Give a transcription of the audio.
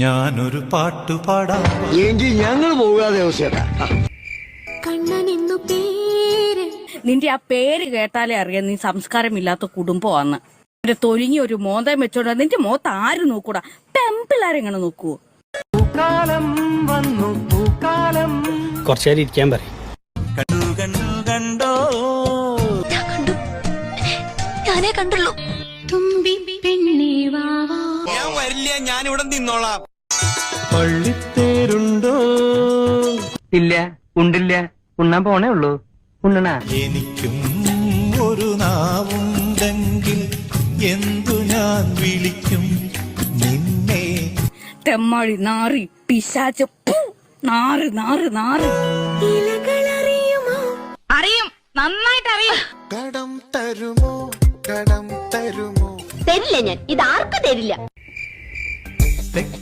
ഞാനൊരു പാട്ടുപാടാം എങ്കിൽ ഞങ്ങൾ പോകാതെ നിന്റെ ആ പേര് കേട്ടാലേ അറിയാം നീ സംസ്കാരമില്ലാത്ത കുടുംബമാന്ന്. ഒരു തൊലിങ്ങി ഒരു മോന്തം വെച്ചോണ്ട് നിന്റെ മോത്ത് ആര് നോക്കൂടാ? പെമ്പിള്ളാരെങ്ങനെ നോക്കൂ? കുറച്ചേരം ഇരിക്കാൻ പറയും. കണ്ടോ ഞാനേ കണ്ടുള്ളൂ. തുമ്പി പെണ്ണേ വാവാ. ഞാൻ വരില്ല, ഞാൻ ഇവിടെ നിന്നോളാം. പള്ളിത്തേരുണ്ടോ? ഇല്ല, ഉണ്ടില്ല, ഉണ്ണാൻ പോണേ ഉള്ളൂ. ഉണ്ണണ എനിക്കും ഒരു നാവുണ്ടെങ്കിൽ എന്തു ഞാൻ വിളിക്കും നിന്നെ? തെമ്മാടി നാറി പിശാച് നാറ് നാറ് നാറ്. അറിയും, നന്നായിട്ട് അറിയും. കടം തരുമോ, കടം തരുമോ? തരില്ല, ഞാൻ ഇത് ആർക്കും തരില്ല.